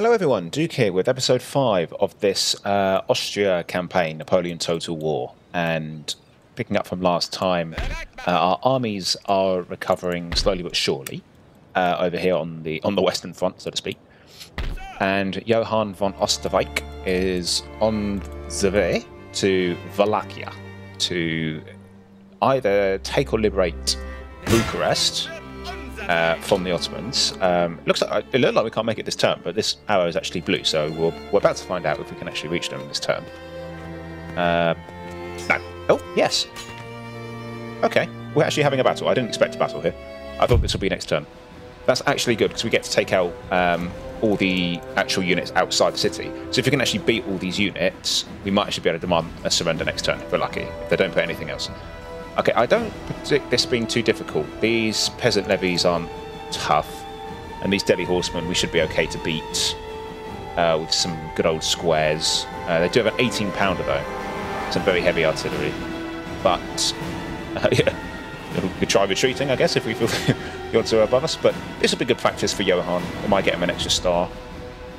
Hello everyone, Duke here with episode 5 of this Austria campaign, Napoleon Total War. And picking up from last time, our armies are recovering slowly but surely over here on the Western Front, so to speak. And Johann von Osterreich is on the way to Wallachia to either take or liberate Bucharest from the Ottomans. It looked like we can't make it this turn, but this arrow is actually blue, so we're about to find out if we can actually reach them this turn. No. Oh, yes. Okay, we're actually having a battle. I didn't expect a battle here. I thought this would be next turn. That's actually good, because we get to take out all the actual units outside the city. So if we can actually beat all these units, we might actually be able to demand a surrender next turn, if we're lucky, if they don't put anything else. Okay, I don't predict this being too difficult. These peasant levies aren't tough, and these Delhi horsemen we should be okay to beat with some good old squares. They do have an 18-pounder though, some very heavy artillery. But yeah, we could try retreating, I guess, if we feel the odds are above us. But this will be good practice for Johann. We might get him an extra star.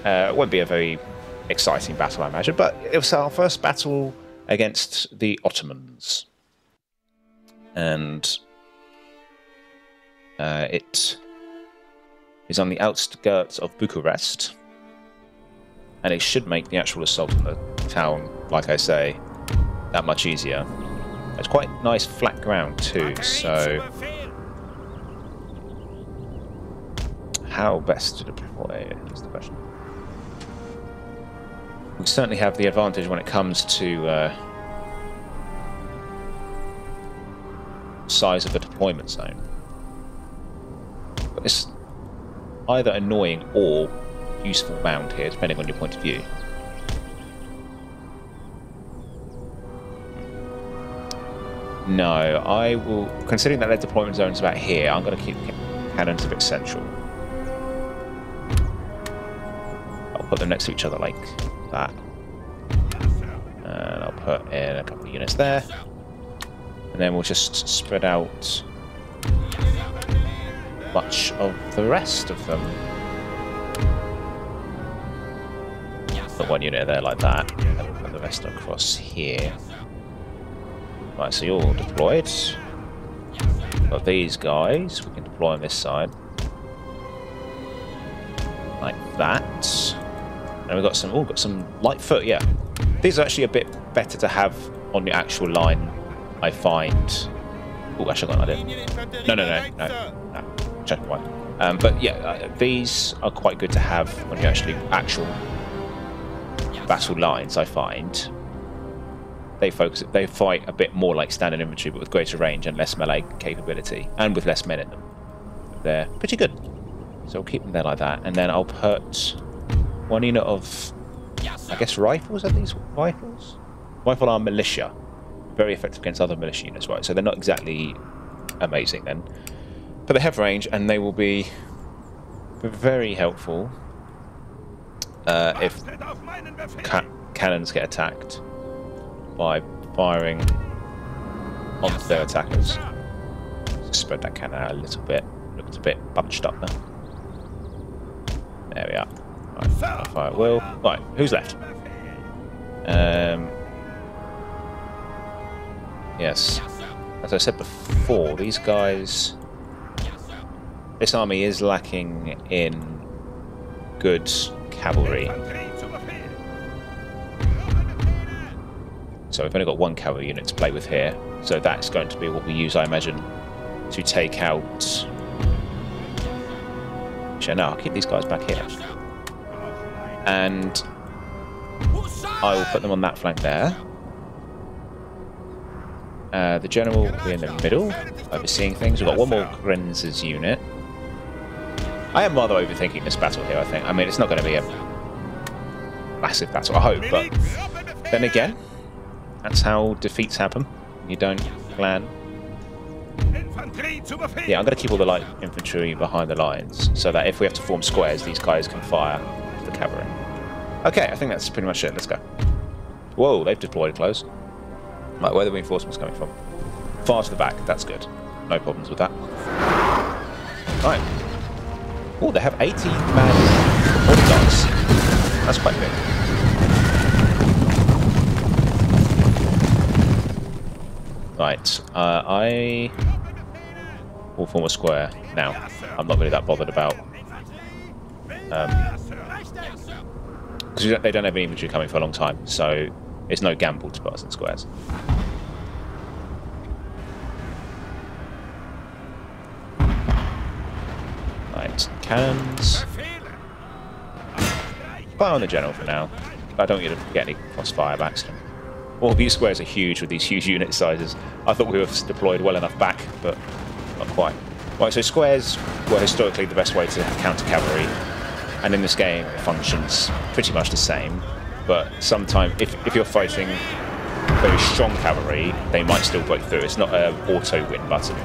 It won't be a very exciting battle, I imagine, but it was our first battle against the Ottomans. And it is on the outskirts of Bucharest, and it should make the actual assault on the town, like I say, that much easier. It's quite nice flat ground too, so how best to deploy is the question. We certainly have the advantage when it comes to size of the deployment zone. But it's either annoying or useful round here, depending on your point of view. No, I will, considering that their deployment zone is about here, I'm going to keep cannons a bit central. I'll put them next to each other like that. And I'll put in a couple of units there. And then we'll just spread out much of the rest of them. Put one unit there like that, and then we'll put the rest across here. Right, so you're all deployed. Got these guys, we can deploy on this side. Like that. And we've got some light foot, yeah. These are actually a bit better to have on the actual line, I find. Oh, actually, I got an idea. No. Check one. But yeah, these are quite good to have when you actually actual battle lines. I find they fight a bit more like standard infantry, but with greater range and less melee capability, and with less men in them. They're pretty good. So I'll keep them there like that, and then I'll put one unit of, I guess, rifles. Are these rifles? Rifle arm militia. Very effective against other militia units, right? So they're not exactly amazing then, but they have range, and they will be very helpful if cannons get attacked by firing onto their attackers. Spread that cannon out a little bit. Looks a bit bunched up there. There we are. Right, I'll fire at will. Right, who's left? Yes, as I said before, these guys, this army is lacking in good cavalry. So we've only got one cavalry unit to play with here, so that's going to be what we use, I imagine, to take out. Actually, no, I'll keep these guys back here, and I will put them on that flank there. The general will be in the middle, overseeing things. We've got one more Grenz's unit. I am rather overthinking this battle here, I think. I mean, it's not going to be a massive battle, I hope, but then again, that's how defeats happen. You don't plan. Yeah, I'm going to keep all the light infantry behind the lines, so that if we have to form squares, these guys can fire the cavalry. Okay, I think that's pretty much it. Let's go. Whoa, they've deployed close. Right, where are the reinforcements coming from? Far to the back, that's good. No problems with that. Right. Oh, they have 80-man bodyguards. That's quite big. Right, I will form a square now. I'm not really that bothered about because they don't have any infantry coming for a long time, so it's no gamble to put us in squares. Right, cannons. Fire on the general for now. I don't want you to get any crossfire by accident. All these squares are huge with these huge unit sizes. I thought we were deployed well enough back, but not quite. Right, so squares were historically the best way to counter cavalry, and in this game it functions pretty much the same. But sometimes, if you're fighting very strong cavalry, they might still break through. It's not an auto-win button.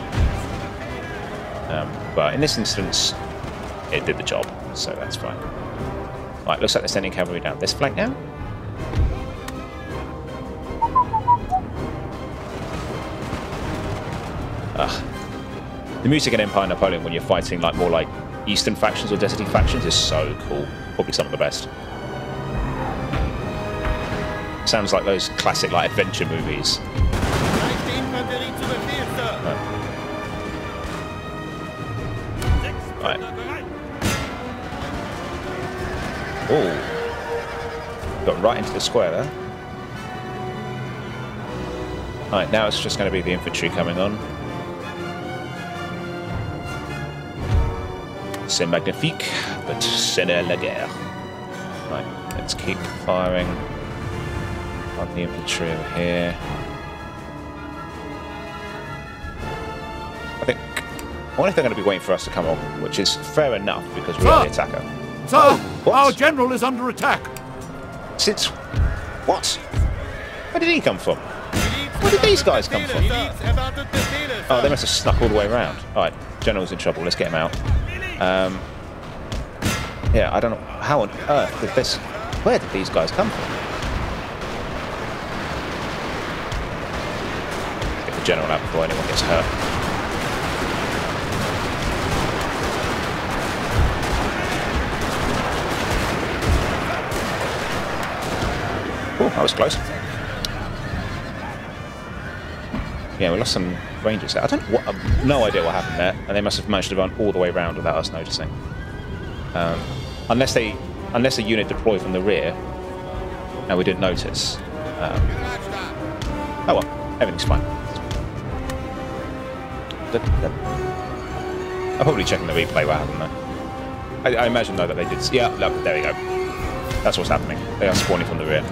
But in this instance, it did the job, so that's fine. Right, looks like they're sending cavalry down this flank now. The music in Empire Napoleon when you're fighting like more like eastern factions or deserty factions is so cool. Probably some of the best. Sounds like those classic like adventure movies. Right. Oh, got right into the square there. Right, now it's just going to be the infantry coming on. C'est magnifique, but c'est la guerre. Right, let's keep firing on the infantry over here. I wonder if they're going to be waiting for us to come on, which is fair enough because we are the attacker. Sir, our general is under attack. Since what? Where did he come from? Where did these guys come from? Oh, they must have snuck all the way around. Alright, general's in trouble, let's get him out. Yeah, I don't know how on earth did this... Where did these guys come from? Get the general out before anyone gets hurt. Oh, that was close. Yeah, we lost some rangers there. I don't know what, I've no idea what happened there, and they must have managed to run all the way around without us noticing. Unless a unit deployed from the rear, and we didn't notice. Oh well, everything's fine. I'm probably checking the replay what happened there. I imagine though that they did. Yeah, look, there we go. That's what's happening. They are spawning from the rear.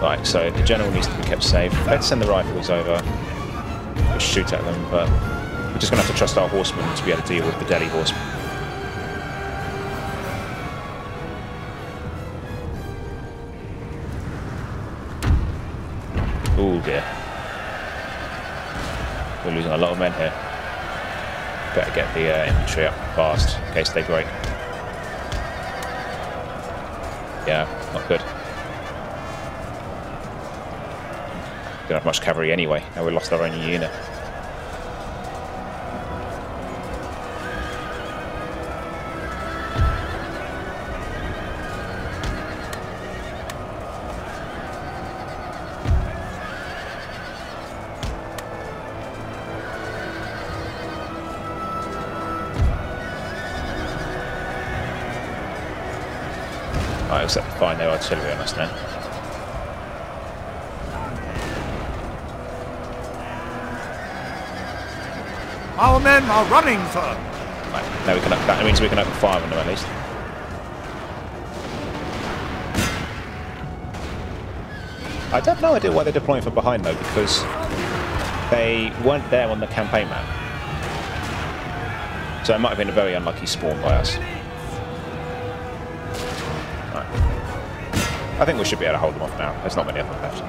Right, so the general needs to be kept safe. Let's send the rifles over. We'll shoot at them, but we're just going to have to trust our horsemen to be able to deal with the Delhi horsemen. Oh dear. We're losing a lot of men here. Better get the infantry up fast in case they break. Yeah, not good. Don't have much cavalry anyway. Now we lost our only unit. Right, looks like they find their artillery on us now. Our men are running, sir. Right, now we can. That means we can open fire on them at least. I have no idea why they're deploying from behind though, because they weren't there on the campaign map. So it might have been a very unlucky spawn by us. Right. I think we should be able to hold them off now. There's not many of them left.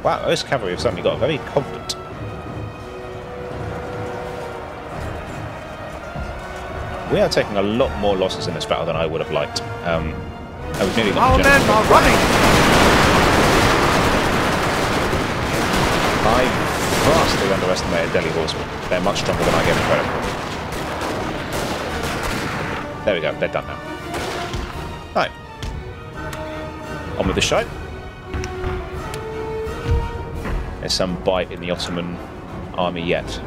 Wow, those cavalry have suddenly got very confident. We are taking a lot more losses in this battle than I would have liked. I was nearly got our men are running! I vastly underestimated Delhi horsemen. They're much stronger than I gave them credit for. There we go, they're done now. Right. On with the show. There's some bite in the Ottoman army yet.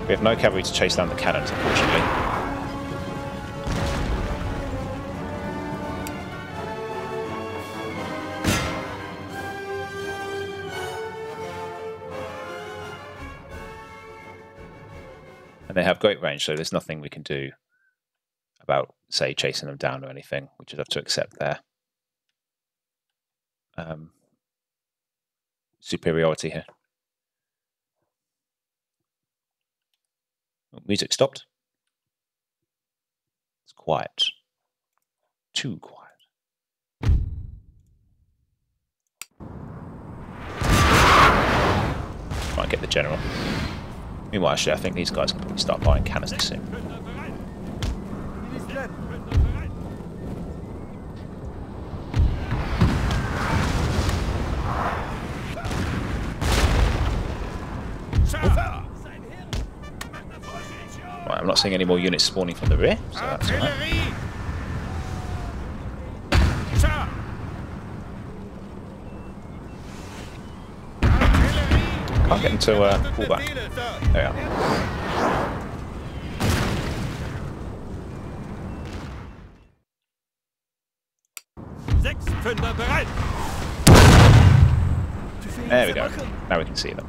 We have no cavalry to chase down the cannons, unfortunately. And they have great range, so there's nothing we can do about, say, chasing them down or anything. We just have to accept their superiority here. Music stopped. It's quiet. Too quiet. Might get the general. Meanwhile, actually, I think these guys can probably start buying cannons soon. Right, I'm not seeing any more units spawning from the rear, so that's all right. Can't get them to pull back. There we are. There we go. Now we can see them.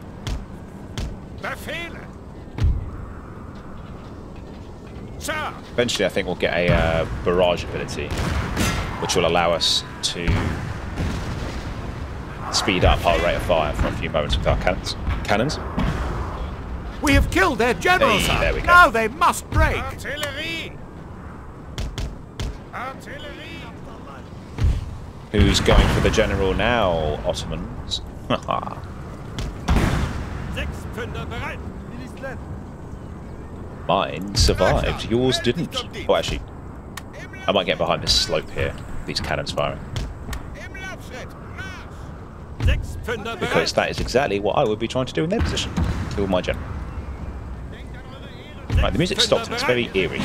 Eventually I think we'll get a barrage ability, which will allow us to speed up our rate of fire for a few moments with our cannons. We have killed their general, sir. There we go. Now they must break. Artillery! Artillery! Who's going for the general now, Ottomans? Mine survived, yours didn't. Oh, actually, I might get behind this slope here, these cannons firing. Because that is exactly what I would be trying to do in their position. Kill my general. Right, the music stopped and it's very eerie.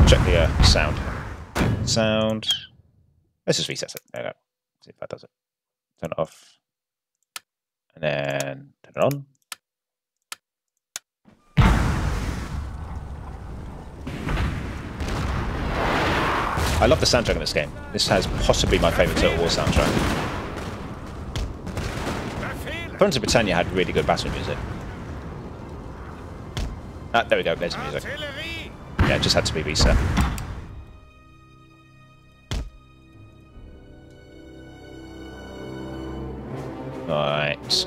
Check the sound. Sound. Let's just reset it. There we go. See if that does it. Turn it off. And then turn it on. I love the soundtrack in this game. This has possibly my favourite Total War soundtrack. Prince of Britannia had really good battle music. Ah, there we go, there's the music. Yeah, it just had to be reset. Right.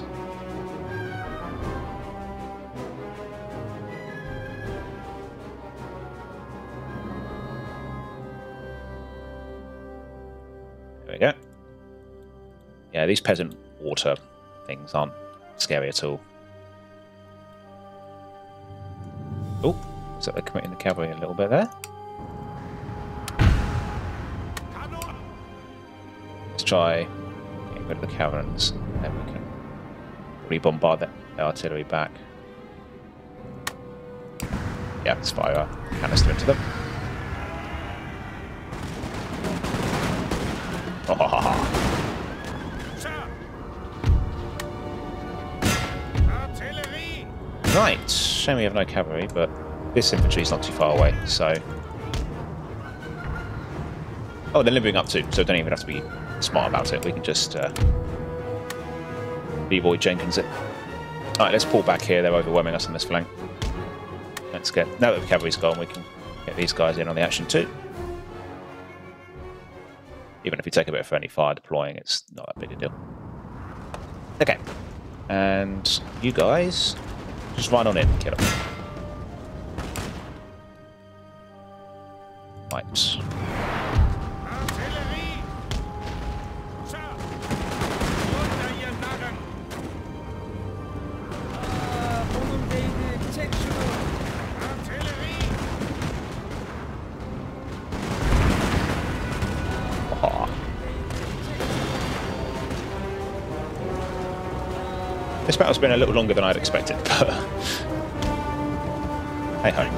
There we go. Yeah, these peasant water things aren't scary at all. Oh, looks like they're committing the cavalry a little bit there. Let's try getting rid of the cannons, and then we can re-bombard the artillery back. Yeah, let's fire our canister into them. Right, shame we have no cavalry, but this infantry is not too far away, so... Oh, they're limbering up too, so don't even have to be smart about it. We can just B-boy Jenkins it. Alright, let's pull back here. They're overwhelming us on this flank. Let's get... Now that the cavalry's gone, we can get these guys in on the action too. Even if we take a bit of friendly fire deploying, it's not that big a deal. Okay. And you guys... just run on in and kill them. Right. This battle's been a little longer than I'd expected, but hey ho.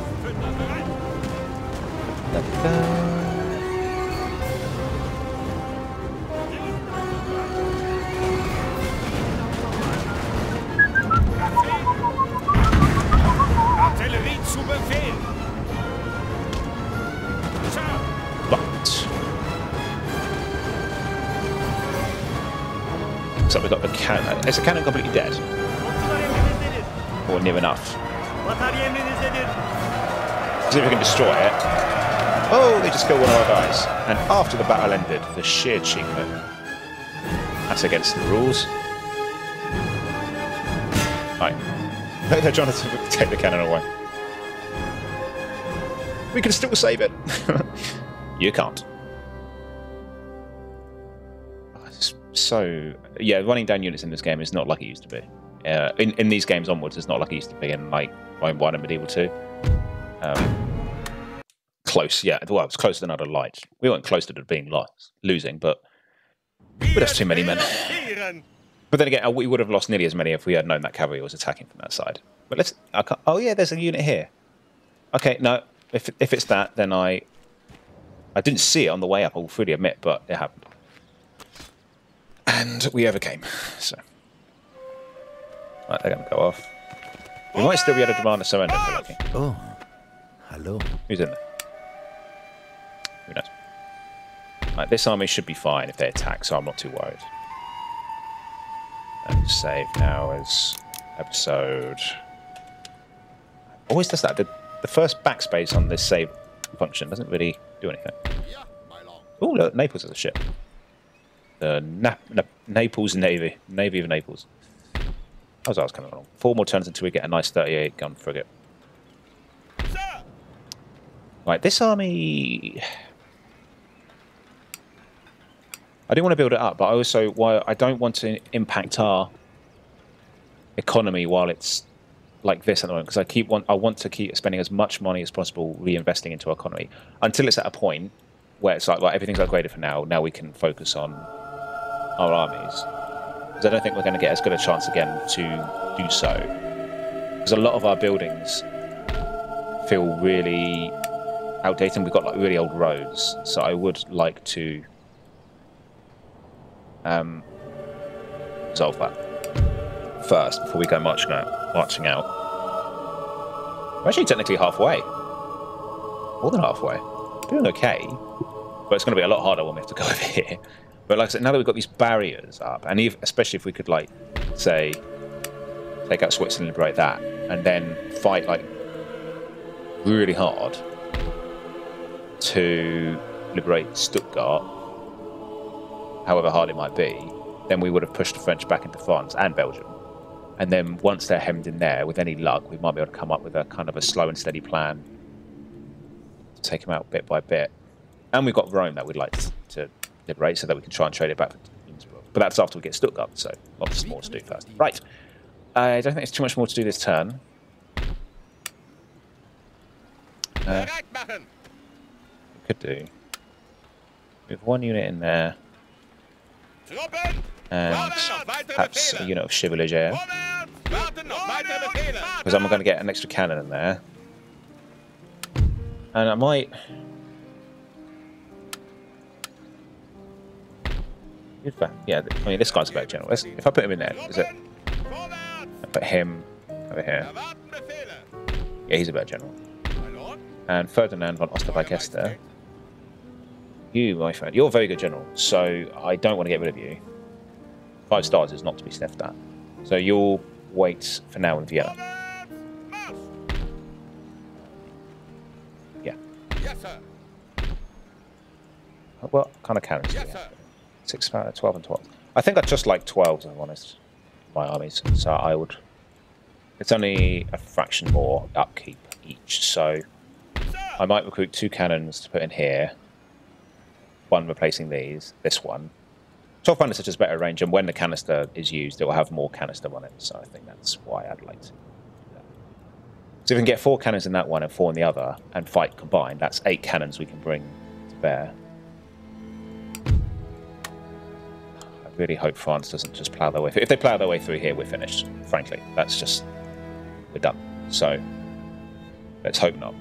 Artillerie zu Befehl. Right. So we've got the cannon. Is the cannon completely dead? Or near enough? See if we can destroy it. Oh, they just killed one of our guys. And after the battle ended, the sheer cheek of it. That's against the rules. Right. They're trying to take the cannon away. We can still save it. You can't. So, yeah, running down units in this game is not like it used to be. In these games onwards, it's not like it used to be in like Rome 1 and Medieval 2. Close, yeah. Well, it was closer than I'd have liked. We weren't close to being losing, but we'd have too many men. But then again, we would have lost nearly as many if we had known that cavalry was attacking from that side. But let's... oh, yeah, there's a unit here. Okay, no. If it's that, then I didn't see it on the way up, I'll fully admit, but it happened. And we overcame, so... Right, they're going to go off. We might still be able to demand a surrender if we're lucky. Oh, hello. Who's in there? Who knows? Right, this army should be fine if they attack, so I'm not too worried. And save now as episode... Always does that. The first backspace on this save function doesn't really do anything. Oh, look, Naples is a ship. The Naples Navy. Navy of Naples. How's ours coming along? 4 more turns until we get a nice 38 gun frigate. Right, this army... I do want to build it up, but I also... I don't want to impact our economy while it's like this at the moment, because I want to keep spending as much money as possible reinvesting into our economy until it's at a point where it's like everything's upgraded for now. Now we can focus on our armies. Because I don't think we're going to get as good a chance again to do so. Because a lot of our buildings feel really outdated, and we've got like really old roads. So I would like to resolve that first before we go marching out. We're actually technically halfway. More than halfway. Doing okay. But it's going to be a lot harder when we have to go over here. But like I said, now that we've got these barriers up, and especially if we could, like, say, take out Switzerland, liberate that, and then fight, like, really hard to liberate Stuttgart, however hard it might be, then we would have pushed the French back into France and Belgium. And then once they're hemmed in there, with any luck, we might be able to come up with a kind of a slow and steady plan to take them out bit by bit. And we've got Rome that we'd like to liberate so that we can try and trade it back. But that's after we get Stuttgart, so lots more to do first. Right. I don't think there's too much more to do this turn. We could do. We have 1 unit in there. And perhaps a unit of Chevalier. Because I'm going to get an extra cannon in there. And I might... Yeah, I mean, this guy's a better general. If I put him in there, is it... I put him over here. Yeah, he's a better general. And Ferdinand von Osterreich. You, my friend, you're a very good general, so I don't want to get rid of you. 5 stars is not to be sniffed at. So you'll wait for now in Vienna. Yeah. Yes, sir. What kind of cannons? Yes, sir. 6, 12 and 12. I think I'd just like 12s, if I'm honest, my armies. So I would... It's only a fraction more upkeep each, so I might recruit 2 cannons to put in here. 1 replacing this one. 12 pounder is such as better range, and when the canister is used, it will have more canister on it, so I think that's why I'd like to do that. So if we can get 4 cannons in that one and 4 in the other, and fight combined, that's 8 cannons we can bring to bear. I really hope France doesn't just plough their way through. If they plough their way through here, we're finished. Frankly, that's just... we're done. So, let's hope not.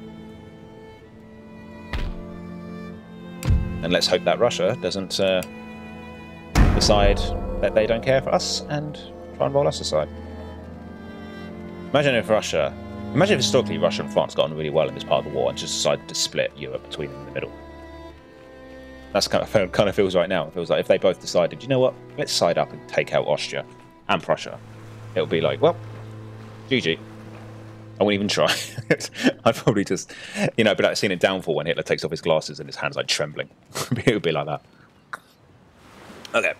And let's hope that Russia doesn't decide that they don't care for us and try and roll us aside. Imagine if historically Russia and France got on really well in this part of the war and just decided to split Europe between them in the middle. That's kind of feels right now. It feels like if they both decided, you know what, let's side up and take out Austria and Prussia, it'll be like, well, GG. I wouldn't even try. I'd probably just, you know, but I've seen it downfall when Hitler takes off his glasses and his hand's like trembling. It would be like that. Okay.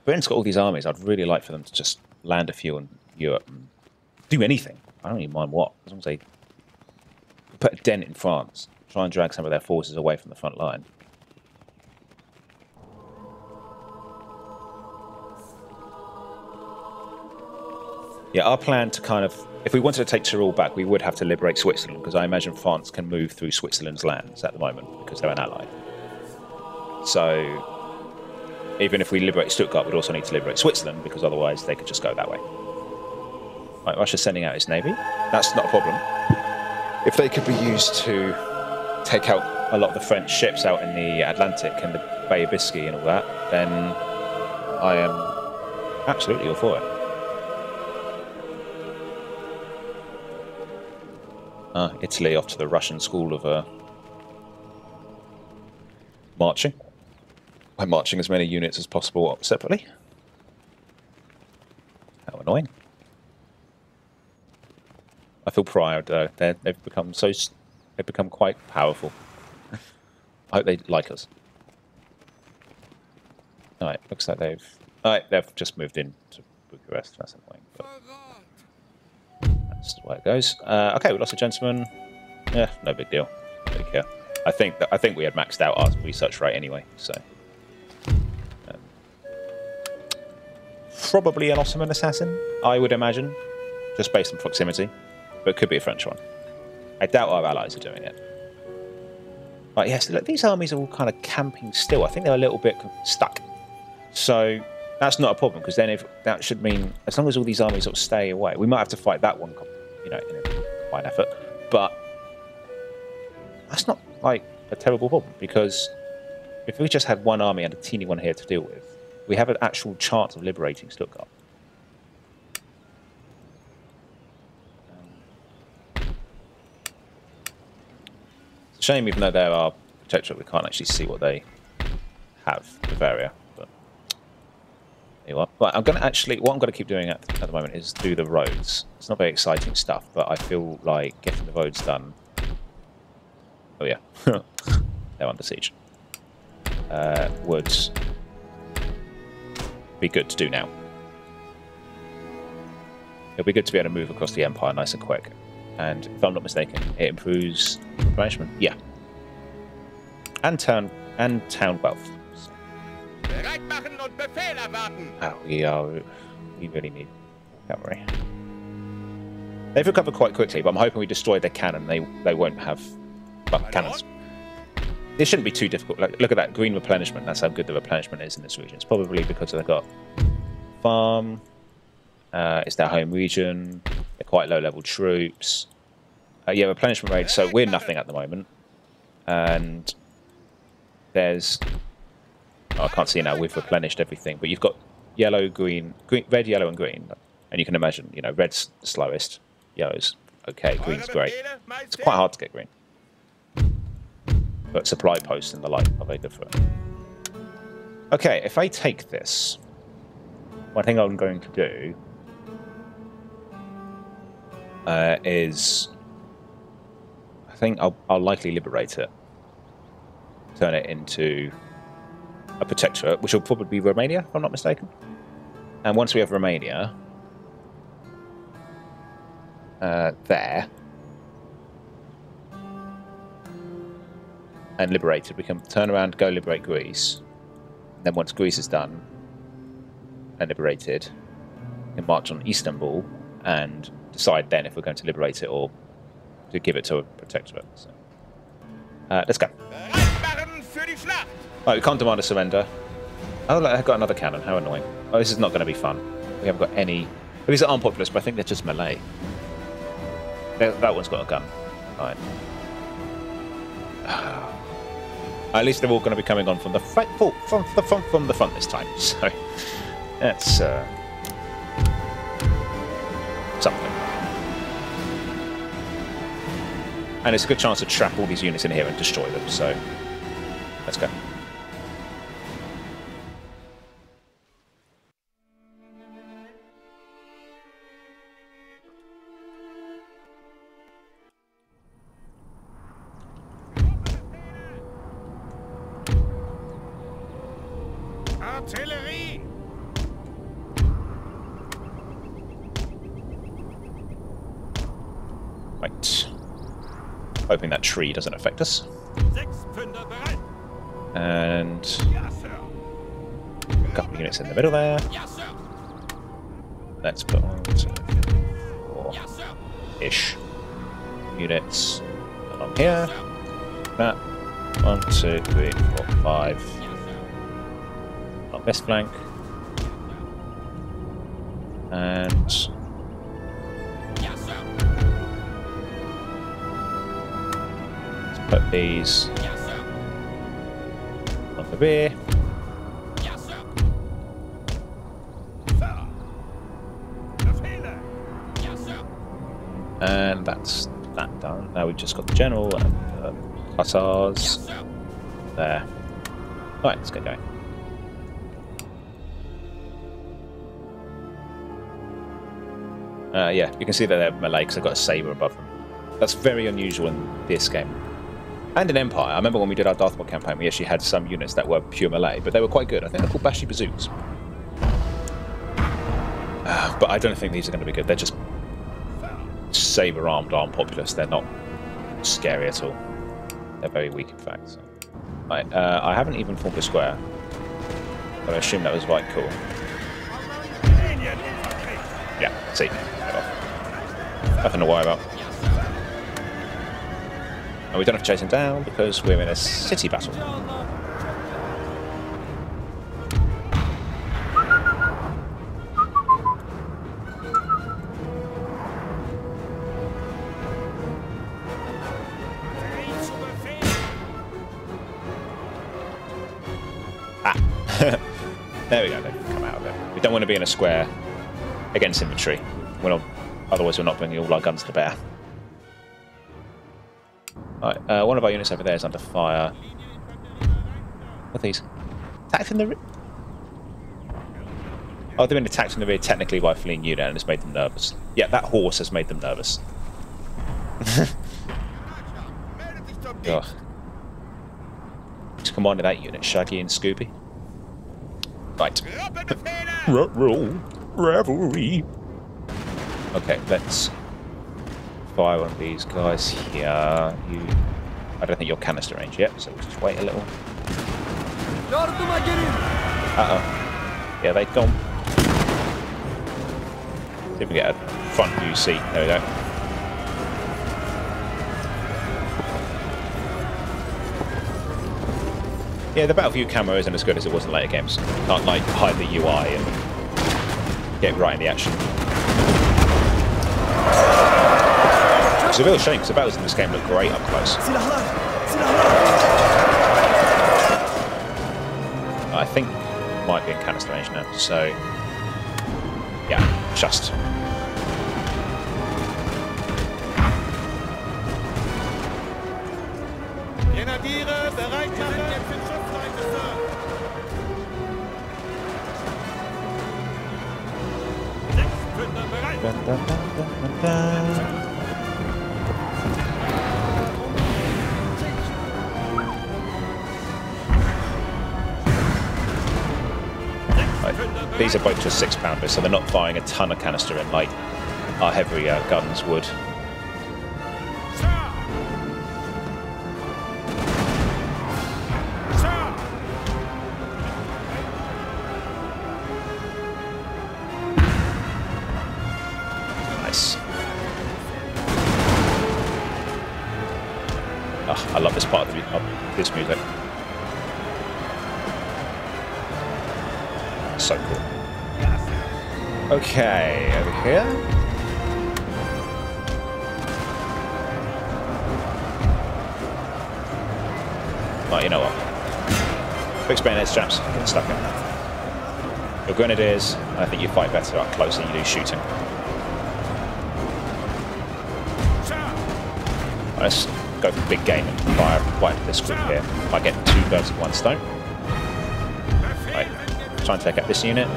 Britain's got all these armies. I'd really like for them to just land a few in Europe and do anything. I don't even mind what, as long as they put a dent in France. Try and drag some of their forces away from the front line. Yeah, our plan to kind of... if we wanted to take Tyrol back, we would have to liberate Switzerland, because I imagine France can move through Switzerland's lands at the moment, because they're an ally. So, even if we liberate Stuttgart, we'd also need to liberate Switzerland, because otherwise they could just go that way. Right, Russia's sending out its navy. That's not a problem. If they could be used to take out a lot of the French ships out in the Atlantic and the Bay of Biscay and all that, then I am absolutely all for it. Italy off to the Russian school of marching. By marching as many units as possible separately. How annoying. I feel proud though. They've become quite powerful. I hope they like us. Alright, looks like they've just moved into Bucharest. That's annoying. But that's the way it goes. Okay, we lost a gentleman. Yeah, no big deal. Don't really care. I think we had maxed out our research rate anyway, so probably an Ottoman assassin, I would imagine, just based on proximity, but it could be a French one. I doubt our allies are doing it. Right, yes, look, these armies are all kind of camping still. I think they're a little bit stuck, so that's not a problem, because then that should mean as long as all these armies sort of stay away, we might have to fight that one, you know, in a combined effort, but that's not like a terrible problem, because if we just had one army and a teeny one here to deal with, we have an actual chance of liberating Stuttgart. It's a shame, even though they're our protectorate, we can't actually see what they have, Bavaria. But there you are. Right, I'm going to actually, what I'm going to keep doing at the moment is do the roads. It's not very exciting stuff, but I feel like getting the roads done. Oh yeah, they're under siege. Would be good to do now. It'll be good to be able to move across the empire nice and quick. And if I'm not mistaken, it improves replenishment. Yeah. And town wealth. Oh, we really need cavalry. They've recovered quite quickly, but I'm hoping we destroy their cannon. They won't have cannons. This shouldn't be too difficult. Look at that green replenishment. That's how good the replenishment is in this region. It's probably because they've got farm. It's their home region. They're quite low-level troops. Yeah, replenishment rate. So we're nothing at the moment. And there's... Oh, I can't see now. We've replenished everything. But you've got yellow, green, red, yellow, and green. And you can imagine, you know, red's the slowest. Yellow's okay. Green's great. It's quite hard to get green. But supply posts and the like are very good for it. Okay, if I take this, one thing I'm going to do is, I think I'll likely liberate it, turn it into a protectorate, which will probably be Romania, if I'm not mistaken. And once we have Romania there, and liberated, we can turn around, go liberate Greece. And then once Greece is done and liberated, we can march on Istanbul and decide then if we're going to liberate it or to give it to a protectorate. So, let's go. für die Schlacht! Right, we can't demand a surrender. Oh, look, I've got another cannon. How annoying. Oh, this is not going to be fun. We haven't got any... These aren't populous, but I think they're just melee. That one's got a gun. Fine. At least they're all going to be coming on from the front, from the front this time. So that's something. And it's a good chance to trap all these units in here and destroy them. So let's go. Artillerie! Right. Hoping that tree doesn't affect us. And a couple of units in the middle there. Let's put 1, 2, 4-ish units along here. That 1, 2, 3, 4, 5. On this flank. And put these on the rear. And that's that done. Now we've just got the general and the hussars there. Alright, let's get going. Yeah, you can see that they're melee because they've got a saber above them. That's very unusual in this game. And in Empire, I remember when we did our Darth Maul campaign, we actually had some units that were pure melee, but they were quite good. I think they're called Bashi Bazooks. But I don't think these are going to be good. They're just saber-armed armed populace. They're not scary at all. They're very weak, in fact. So. Right, I haven't even formed a square, but I assume that was right cool. Yeah, see. Nothing to worry about. And we don't have to chase him down because we're in a city battle. There we go, they can come out of it. We don't want to be in a square against infantry. Otherwise we're not bringing all our guns to bear. Right, one of our units over there is under fire. What are these? Attacked in the rear? Oh, they've been attacked in the rear technically by a fleeing unit and it's made them nervous. Yeah, that horse has made them nervous. Oh. Who's commanding that unit? Shaggy and Scooby? Right. Revelry. Okay, let's fire on these guys here. I don't think you're canister range yet, so we'll just wait a little. Uh-oh. Yeah, they've gone. See if we get a front view seat. There we go. Yeah, the Battleview camera isn't as good as it was in later games. You can't, like, hide the UI and get right in the action. It's a real shame because the battles in this game look great up close. I think it might be in canister range now, so yeah, just. Grenadiere, bereit machen! These are both just 6-pounders, so they're not firing a ton of canister in like our heavy guns would. Nice. Oh, I love this part of this music. so cool. Okay, over here. Right, you know what? Quick bayonet straps, get stuck in. Your grenadiers, I think you fight better up close than you do shooting. Let's go for the big game and fire right into this group here. I get 2 birds with 1 stone. Right, try and take out this unit.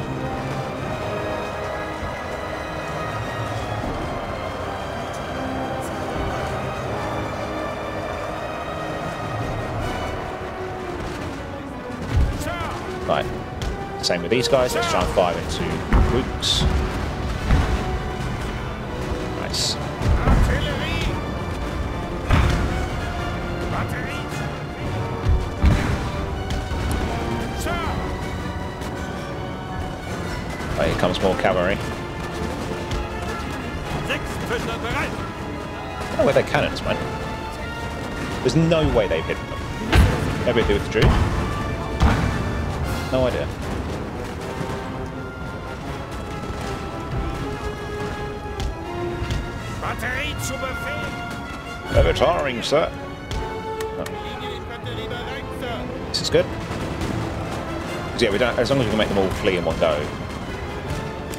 Right, same with these guys. Let's try and fire into groups. Nice. Right, here comes more cavalry. I don't know where their cannons went. There's no way they've hit them. Maybe they withdrew. No idea. They're retiring, sir. Oh. This is good. Yeah, we don't. As long as we can make them all flee in one go,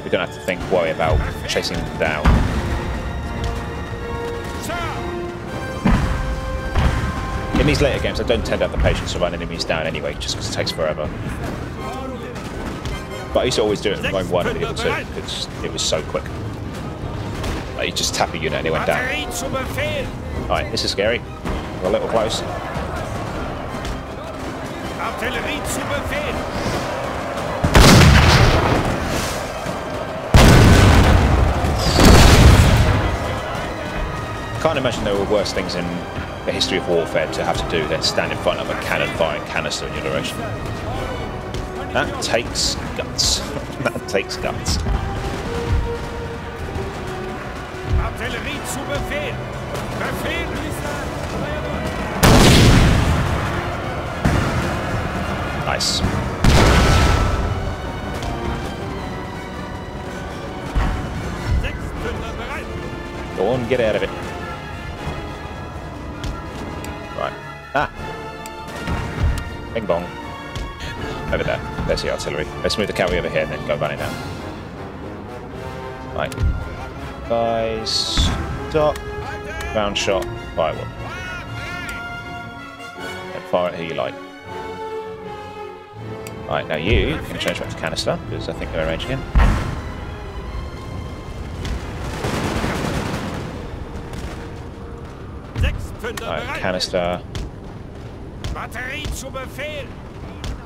we don't have to worry about chasing them down. In these later games, I don't tend to have the patience to run enemies down anyway, just because it takes forever. But I used to always do it in Rome 1 and Evil 2, because it was so quick. Like, you just tap a unit and it went down. Alright, this is scary. We're a little close. Can't imagine there were worse things in the history of warfare to have to do than stand in front of a cannon firing canister in your direction. That takes guts. That takes guts. Nice. Go on, get out of it. Right. Ah! Bing bong. Over there. There's the artillery. Let's move the cavalry over here and then go running down. Right. Guys, stop. Round shot. Fire one. And fire it who you like. Right, now you can change back to canister, because I think they're arranged again. Right, canister.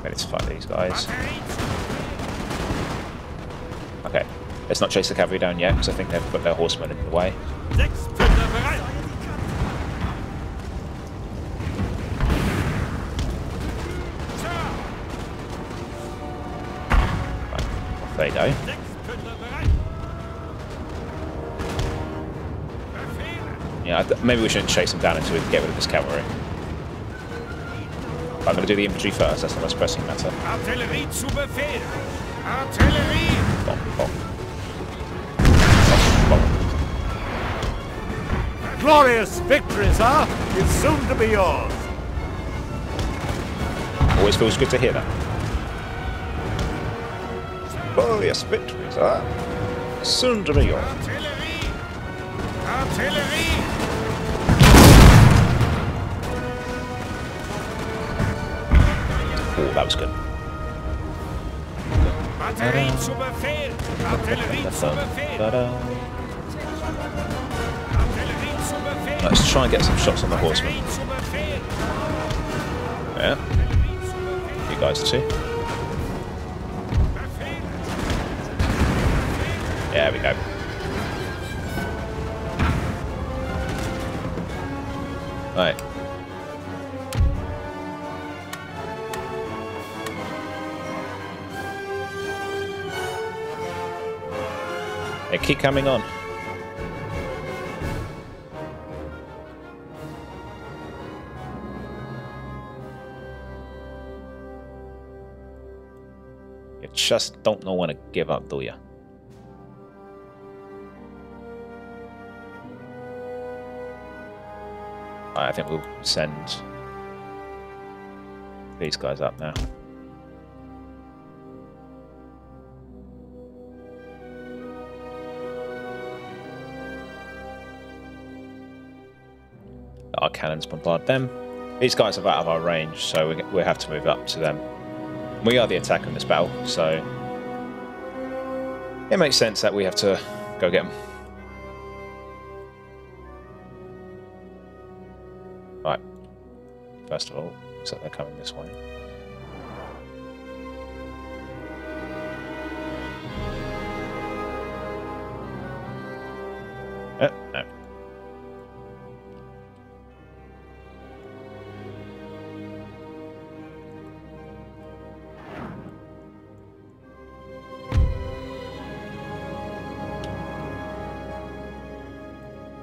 Let's fight these guys. Okay, let's not chase the cavalry down yet, because I think they've put their horsemen in the way. Right, off they go. Yeah, maybe we shouldn't chase them down until we can get rid of this cavalry. But I'm going to do the infantry first, that's the most pressing matter. Artillerie zu Befehl! Artillerie! Bom, bom. Bom. Glorious victory, sir, is soon to be yours. Always feels good to hear that. Glorious victory, sir. Soon to be yours. Artillerie! Artillerie! Oh, that was good. Batterie zu Befehl! Artillerie zu Befehl! Artillerie zu Befehl! Let's try and get some shots on the horsemen. Artillerie zu Befehl! Yeah. You guys too. There we go. Right. They keep coming on. You just don't know when to give up, do you? I think we'll send these guys up now. Our cannons bombard them. These guys are out of our range, so we have to move up to them. We are the attacker in this battle, so it makes sense that we have to go get them. Right. First of all, looks like they're coming this way. No.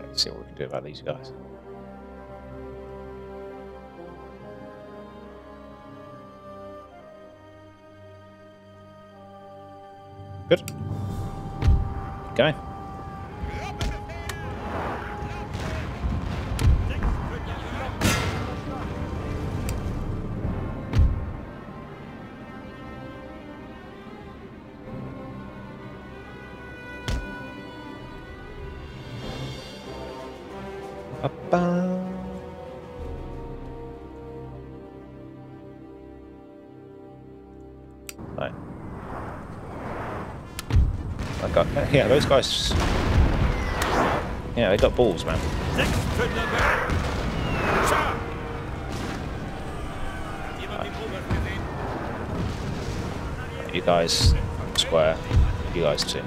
Let's see what we can do about these guys. Good. Going. Right. Yeah, those guys. Yeah, they got balls, man. You guys square. You guys too.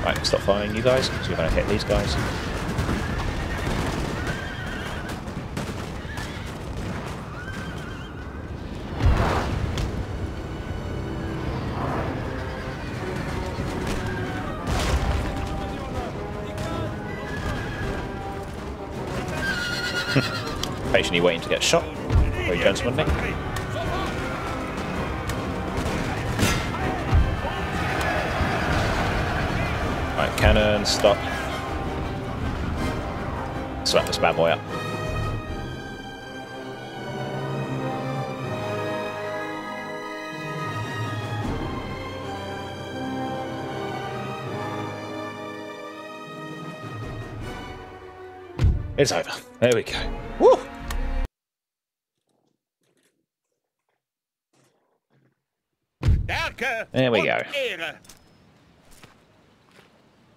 Right, stop firing you guys, because we're going to hit these guys. Patiently waiting to get shot. Very gentlemanly. Right, cannon, stop. Slap this bad boy up. It's over. There we go. Woo! There we go.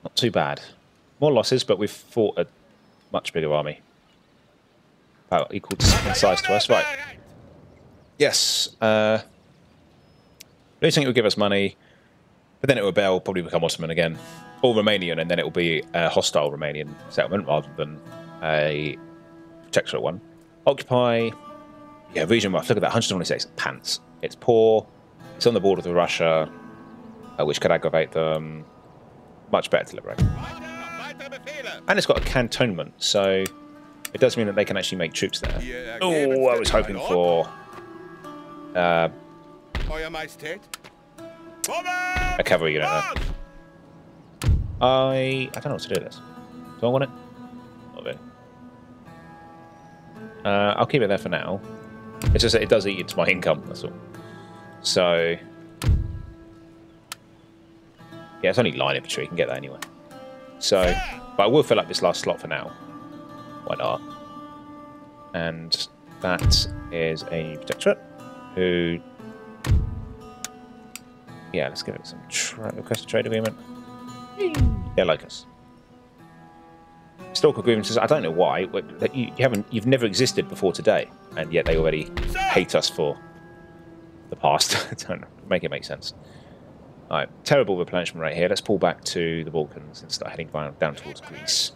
Not too bad. More losses, but we've fought a much bigger army. About equal in size to us. Right. Yes. Losing it will give us money, but then it will probably become Ottoman again. Or Romanian, and then it will be a hostile Romanian settlement rather than a protectorate one. Occupy. Yeah, region rough. Look at that. 126. Pants. It's poor. It's on the border with Russia, which could aggravate them. Much better to liberate. And it's got a cantonment, so it does mean that they can actually make troops there. Oh, I was hoping for a cavalry unit there. I don't know what to do with this. Do I want it? Not really. I'll keep it there for now. It's just that it does eat into my income, that's all. So, yeah, it's only line infantry, you can get that anyway. So, but I will fill up this last slot for now. Why not? And that is a protectorate who, yeah, let's give it some request a trade agreement. They like us. Stalker grievances, I don't know why. You've never existed before today, and yet they already hate us for the past. I don't know. Make it make sense. Alright, terrible replenishment rate here. Let's pull back to the Balkans and start heading down towards Greece.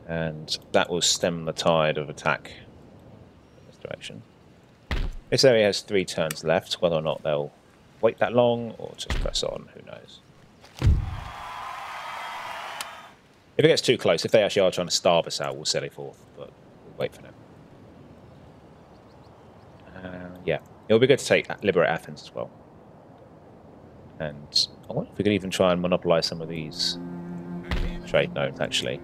And that will stem the tide of attack in this direction. This area has 3 turns left. Whether or not they'll wait that long or just press on, who knows. If it gets too close, if they actually are trying to starve us out, we'll sell it forth, but we'll wait for them. Yeah, it'll be good to liberate Athens as well. And I wonder if we could even try and monopolise some of these trade nodes, actually.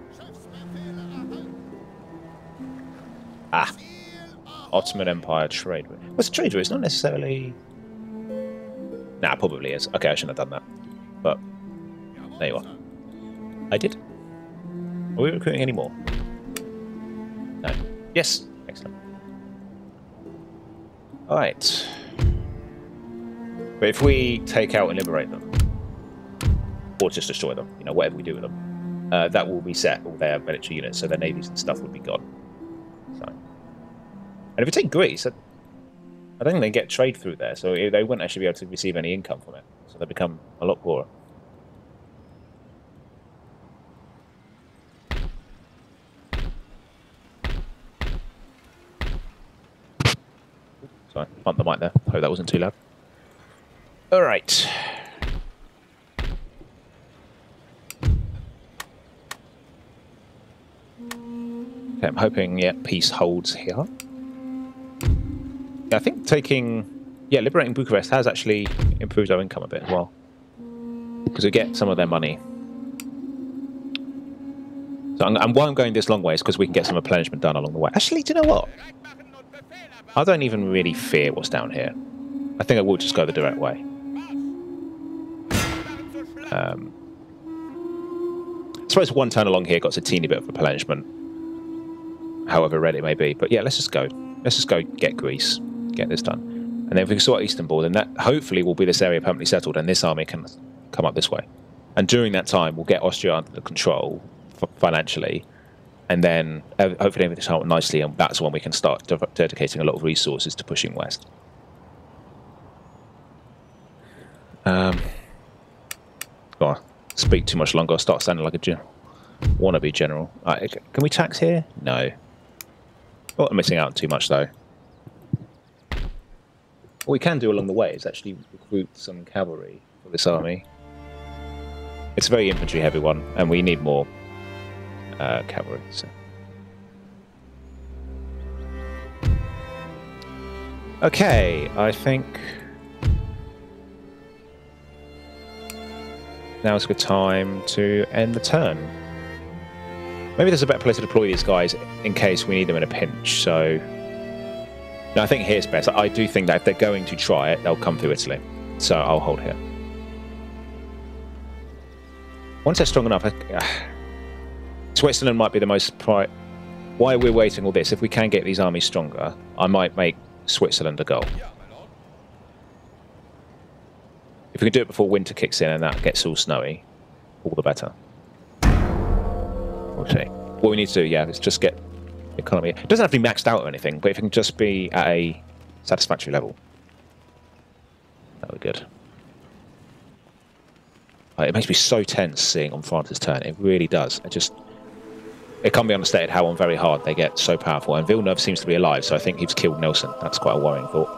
Ah, Ottoman Empire trade route. What's a trade route? It's not necessarily... Nah, probably is. Okay, I shouldn't have done that. But there you are. I did. Are we recruiting any more? No. Yes. Excellent. Alright. But if we take out and liberate them, or just destroy them, you know, whatever we do with them, that will reset all their military units, so their navies and stuff will be gone. So, and if we take Greece, I don't think they get trade through there, so they wouldn't actually be able to receive any income from it. So they become a lot poorer. Sorry, bumped the mic there. Hope that wasn't too loud. Alright. Okay, I'm hoping, yeah, peace holds here. Yeah, I think liberating Bucharest has actually improved our income a bit as well. Because we get some of their money. So why I'm going this long way is because we can get some replenishment done along the way. Actually, do you know what? I don't even really fear what's down here. I think I will just go the direct way. I suppose one turn along here got us a teeny bit of replenishment. However red it may be. But yeah, let's just go. Let's just go get Greece. Get this done. And then if we can sort Istanbul, then that hopefully will be this area permanently settled and this army can come up this way. And during that time, we'll get Austria under control financially. And then hopefully everything will come nicely, and that's when we can start dedicating a lot of resources to pushing west. Go on, speak too much longer. I'll start sounding like a wannabe general. Can we tax here? No. Not missing out too much though. What we can do along the way is actually recruit some cavalry for this army. It's a very infantry heavy one, and we need more cavalry. So. Okay, I think now's a good time to end the turn. Maybe there's a better place to deploy these guys in case we need them in a pinch. So, no, I think here's best. I do think that if they're going to try it, they'll come through Italy. So I'll hold here. Once they're strong enough, Switzerland might be the most... While we're waiting all this, if we can get these armies stronger, I might make Switzerland a goal. If we can do it before winter kicks in and that gets all snowy, all the better. We'll see. What we need to do, yeah, is just get the economy. It doesn't have to be maxed out or anything, but if it can just be at a satisfactory level, that would be good. It makes me so tense seeing on France's turn. It really does. It can't be understated how on very hard they get so powerful. And Villeneuve seems to be alive, so I think he's killed Nelson. That's quite a worrying thought.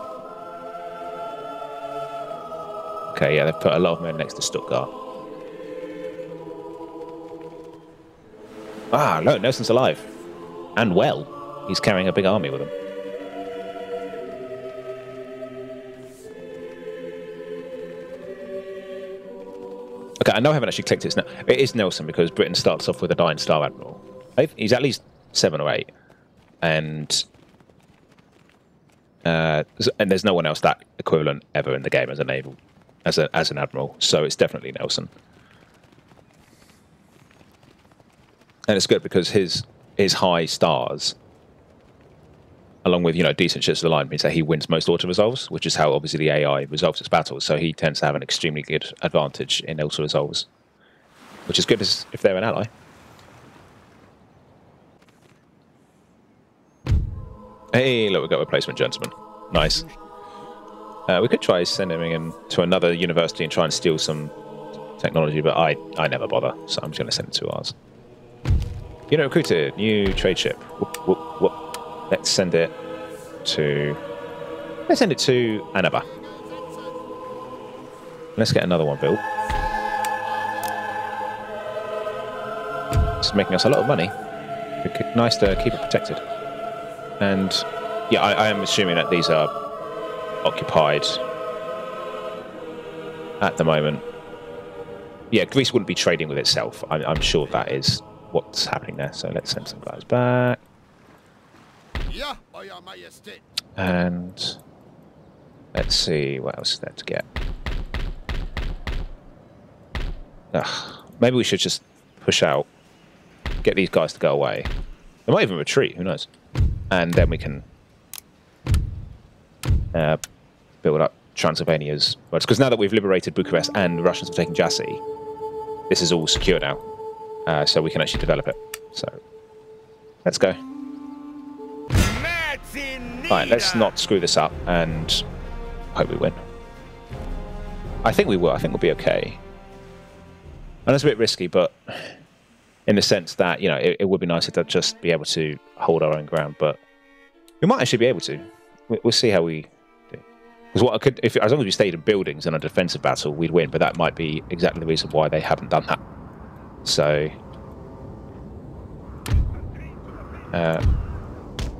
Okay, yeah, they've put a lot of men next to Stuttgart. Ah, no, Nelson's alive. And well. He's carrying a big army with him. Okay, I know I haven't actually clicked it now. It is Nelson because Britain starts off with a Dying Star Admiral. He's at least 7 or 8. And there's no one else that equivalent ever in the game as a naval, as an admiral. So it's definitely Nelson. And it's good because his high stars, along with decent ships of the line, means that he wins most auto resolves, which is how obviously the AI resolves its battles. So he tends to have an extremely good advantage in auto resolves, which is good if they're an ally. Hey, look, we've got replacement gentlemen. Nice. We could try sending him to another university and try and steal some technology, but I never bother, so I'm just going to send it to ours. Recruited, new trade ship. Whoop, whoop, whoop. Let's send it to Annaba. Let's get another one built. It's making us a lot of money. Nice to keep it protected. And yeah, I am assuming that these are occupied at the moment. Yeah, Greece wouldn't be trading with itself. I'm sure that is what's happening there. So let's send some guys back. And let's see what else is there to get. Maybe we should just push out, get these guys to go away. They might even retreat, who knows? And then we can build up Transylvania's roads. Because now that we've liberated Bucharest and the Russians have taken Jassy, this is all secure now. So we can actually develop it. So let's go. Alright, let's not screw this up and hope we win. I think we will. I think we'll be okay. And it's a bit risky, but in the sense that, you know, it would be nicer to just be able to hold our own ground, but we might actually be able to. We'll see how we do. Because what I could, as long as we stayed in buildings in a defensive battle, we'd win, but that might be exactly the reason why they haven't done that. So,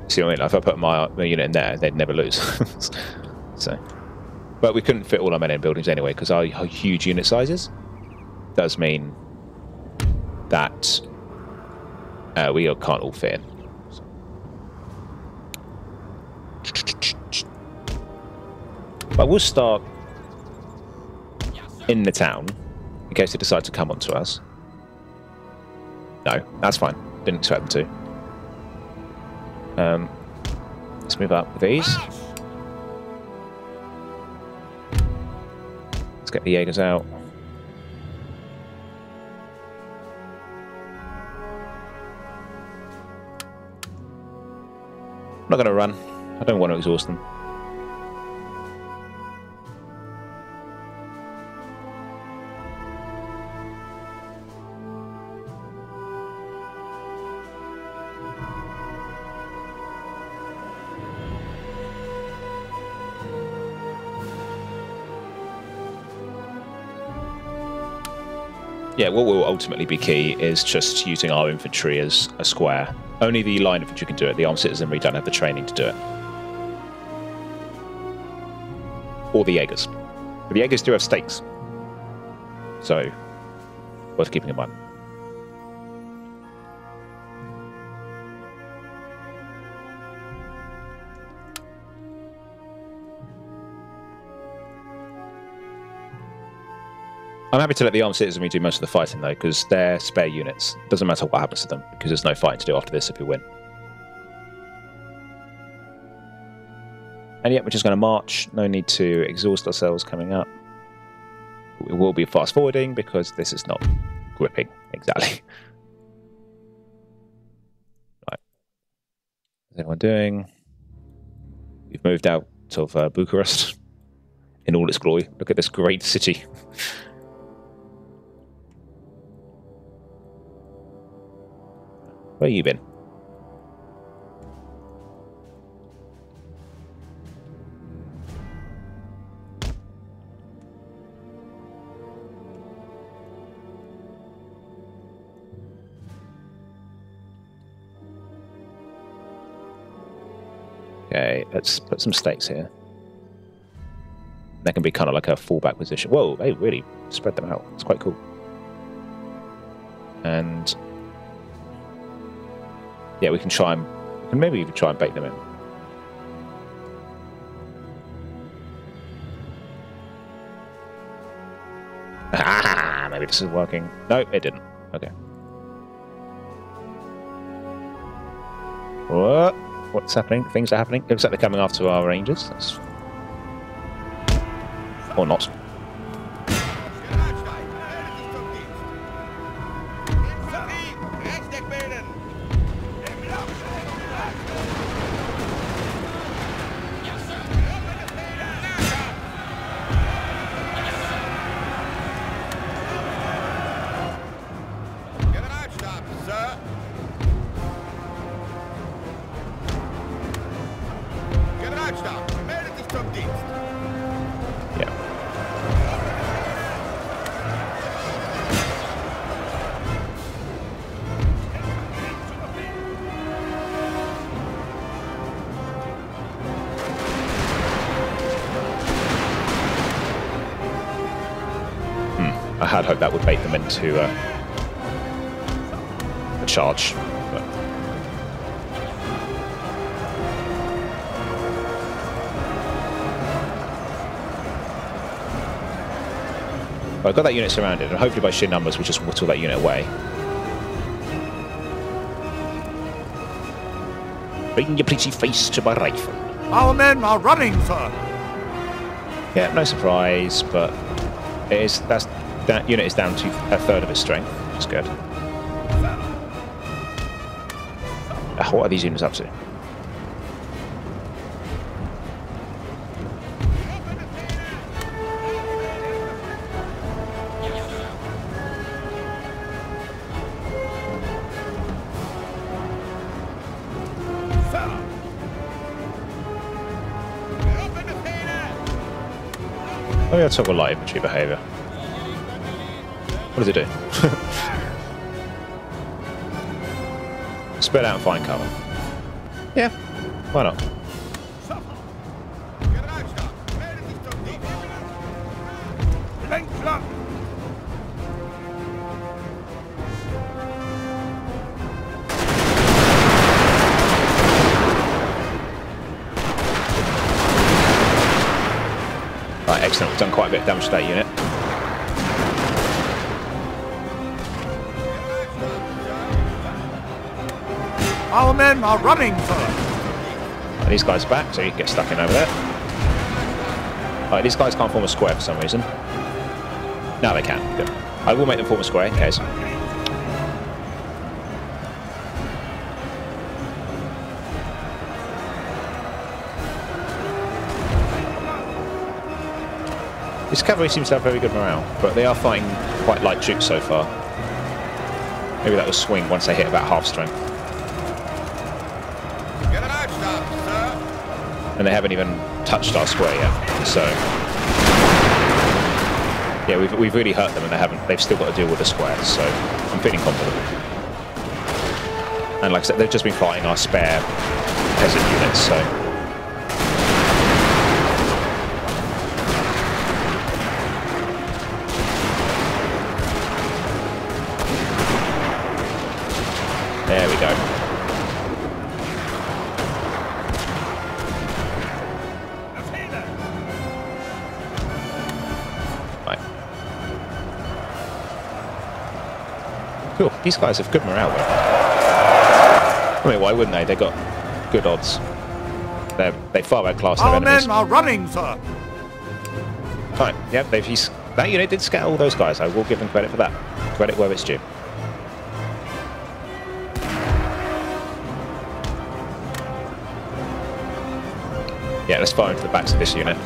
see what I mean? If I put my unit in there, they'd never lose. So, but we couldn't fit all our men in buildings anyway, because our huge unit sizes does mean that we can't all fit in. But we'll start in the town in case they decide to come onto us. No, that's fine. Didn't expect them to. Let's move up with these. Let's get the Jaegers out. I'm not going to run. I don't want to exhaust them. Yeah, what will ultimately be key is just using our infantry as a square. Only the line infantry can do it. The armed citizenry don't have the training to do it. Or the Jaegers. But the Jaegers do have stakes. So, worth keeping in mind. I'm happy to let the armed citizenry do most of the fighting though, because they're spare units. Doesn't matter what happens to them, because there's no fighting to do after this if we win. And yet we're just going to march. No need to exhaust ourselves coming up. We will be fast forwarding because this is not gripping exactly. Right. What's everyone doing? We've moved out of Bucharest in all its glory. Look at this great city. Where you been? Okay, let's put some stakes here. That can be kind of like a fallback position. Whoa, they really spread them out. It's quite cool. And yeah, we can try and maybe even try and bait them in. Ah, maybe this is working. No, it didn't. Okay. What? What's happening? Things are happening. Looks like they're coming after our rangers. That's... Or not. I had hoped that would bait them into a charge. But... I've got that unit surrounded, and hopefully by sheer numbers we'll just whittle that unit away. Bring your pretty face to my rifle. Our men are running, sir. Yeah, no surprise, but it is that unit is down to a third of its strength, which is good. What are these units up to? Oh yeah, talk about light infantry behaviour. What does it do? Spread out and find cover. Yeah, why not? Right, excellent. We've done quite a bit of damage to that unit. Our men are running, sir. Right, these guys are back, so you can get stuck in over there. Right, these guys can't form a square for some reason. No, they can. Good. I will make them form a square in case. This cavalry seems to have very good morale, but they are fighting quite light troops so far. Maybe that will swing once they hit about half strength. And they haven't even touched our square yet, so yeah, we've really hurt them, and they've still got to deal with the square, so I'm feeling confident. And like I said, they've just been fighting our spare peasant units, so there we go. Right. Cool. These guys have good morale. I mean, why wouldn't they? They've got good odds. They far outclass their enemies. Our men are running, sir. Fine. Yep. That unit did scatter all those guys. I will give them credit for that. Credit where it's due. Yeah, let's fire into the backs of this unit.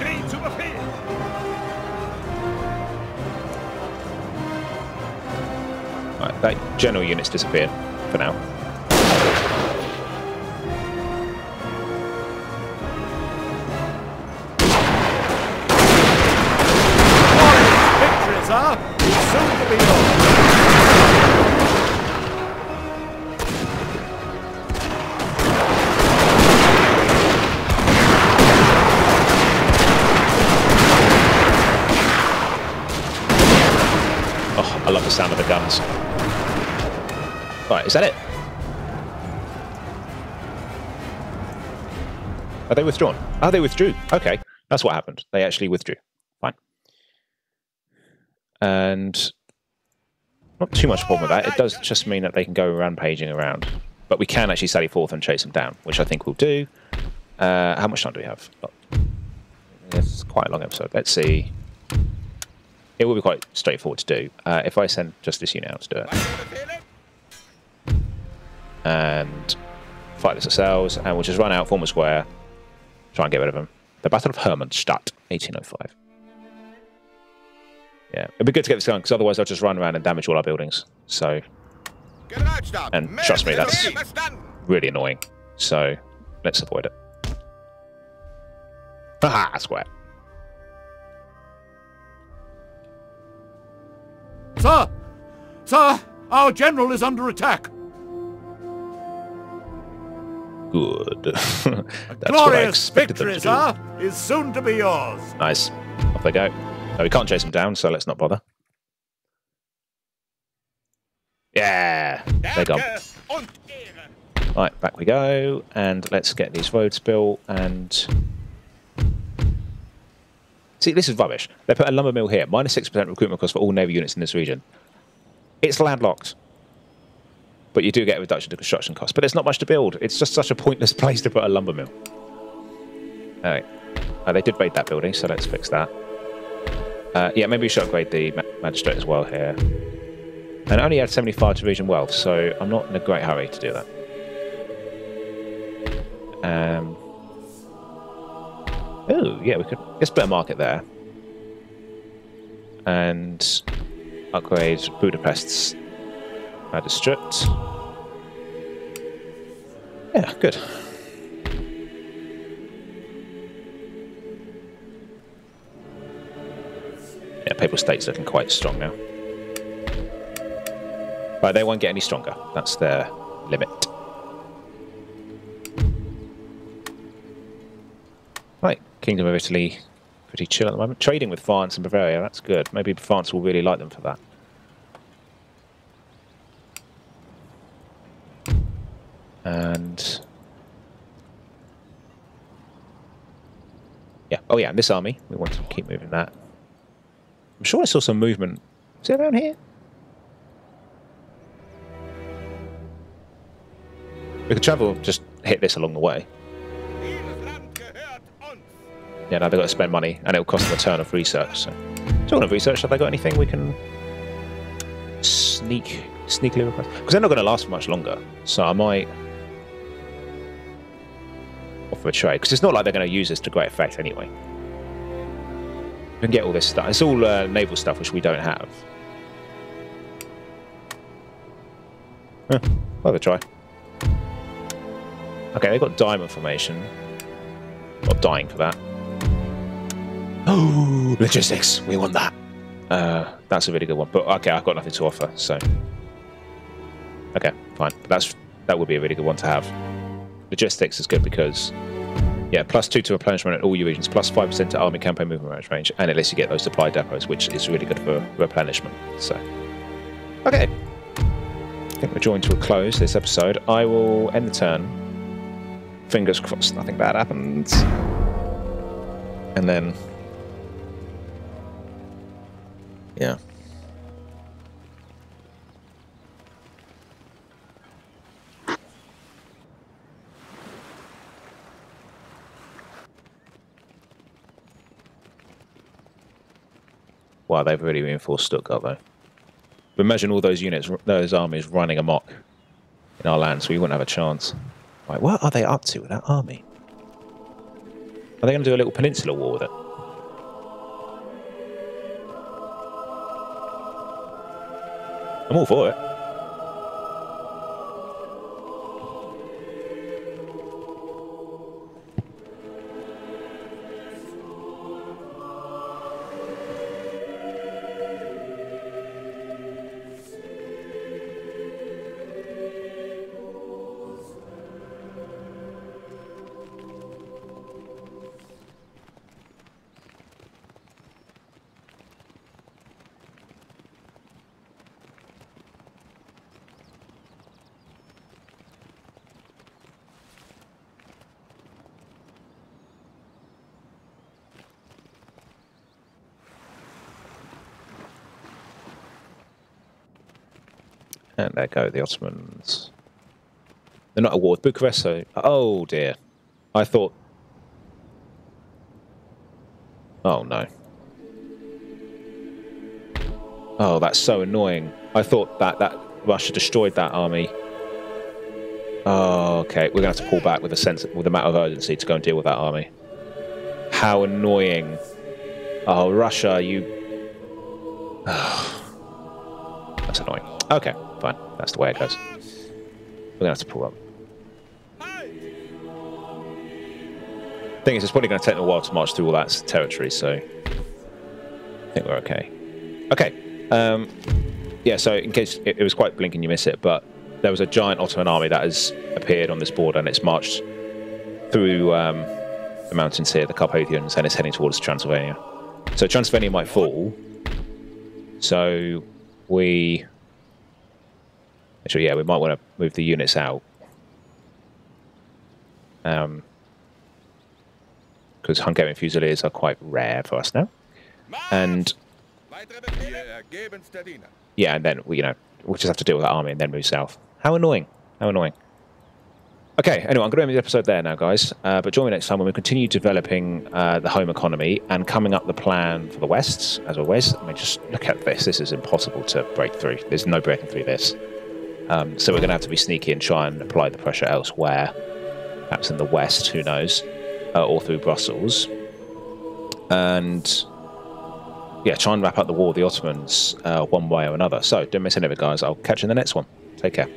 Right, that general unit's disappeared for now. Victories are soon to be yours. I love the sound of the guns. Right, is that it? Are they withdrawn? Oh, they withdrew. Okay, that's what happened. They actually withdrew. Fine. And not too much problem with that. It does just mean that they can go rampaging around. But we can actually sally forth and chase them down, which I think we'll do. How much time do we have? It's quite a long episode. Let's see. It will be quite straightforward to do. If I send just this unit out to do it. And fight this ourselves, and we'll just run out, form a square, try and get rid of them. The Battle of Hermannstadt, 1805. Yeah, it'd be good to get this going, because otherwise I'll just run around and damage all our buildings. So, and trust me, that's really annoying. So, let's avoid it. Haha, square. Sir! Sir! Our general is under attack! Good. That's glorious victory, sir, is soon to be yours. Nice. Off they go. No, we can't chase them down, so let's not bother. Yeah, they're gone. Right, back we go, and let's get these roads built, and... See, this is rubbish. They put a lumber mill here, minus 6% recruitment cost for all Navy units in this region. It's landlocked. But you do get a reduction to construction costs. But there's not much to build. It's just such a pointless place to put a lumber mill. Alright. They did raid that building, so let's fix that. Yeah, maybe we should upgrade the magistrate as well here. And I only had 75 to region wealth, so I'm not in a great hurry to do that. Oh, yeah, we could... Let's put a market there. And upgrade Budapest's magistrate. Yeah, good. Yeah, Papal State's looking quite strong now. But they won't get any stronger. That's their limit. Right, Kingdom of Italy, pretty chill at the moment. Trading with France and Bavaria, that's good. Maybe France will really like them for that. And... yeah, oh yeah, this army, we want to keep moving that. I'm sure I saw some movement. Is it around here? We could travel, just hit this along the way. Yeah, now they've got to spend money, and it'll cost them a turn of research. So, talking of research, have they got anything we can sneakily request? Because they're not going to last for much longer, so I might offer a trade. Because it's not like they're going to use this to great effect anyway. We can get all this stuff. It's all naval stuff which we don't have. Huh, we'll have a try. Okay, they've got diamond formation. Not dying for that. Oh, logistics. We want that. That's a really good one. But okay, I've got nothing to offer, so okay, fine. But that would be a really good one to have. Logistics is good because yeah, +2 to replenishment at all your regions, +5% to army campaign movement range, and it lets you get those supply depots, which is really good for replenishment. So okay, I think we're drawing to a close this episode. I will end the turn. Fingers crossed, nothing bad happens, and then. Yeah. Wow, they've really reinforced Stuttgart, though. But imagine all those units, those armies running amok in our lands, so we wouldn't have a chance. Right, what are they up to with that army? Are they going to do a little peninsula war with it? I'm all for it. And there go the Ottomans. They're not at war with Bucharest, so... Oh, dear. I thought... Oh, no. Oh, that's so annoying. I thought that Russia destroyed that army. Oh, okay. We're going to have to pull back with a matter of urgency to go and deal with that army. How annoying. Oh, Russia, you... Oh. That's annoying. Okay, fine. That's the way it goes. We're going to have to pull up. Thing is, it's probably going to take a while to march through all that territory, so I think we're okay. Okay. Yeah, so in case it was quite blink and you miss it, but there was a giant Ottoman army that has appeared on this border and it's marched through the mountains here, the Carpathians, and it's heading towards Transylvania. So Transylvania might fall. So we So yeah, we might want to move the units out. Because Hungarian Fusiliers are quite rare for us now. And yeah, and then we'll just have to deal with that army and then move south. How annoying. How annoying. Okay, anyway, I'm going to end the episode there now, guys. But join me next time when we continue developing the home economy and coming up the plan for the West, as always. I mean, just look at this. This is impossible to break through. There's no breaking through this. So we're going to have to be sneaky and try and apply the pressure elsewhere. Perhaps in the West, who knows. Or through Brussels. And yeah, try and wrap up the war with the Ottomans one way or another. So don't miss any of it, guys. I'll catch you in the next one. Take care.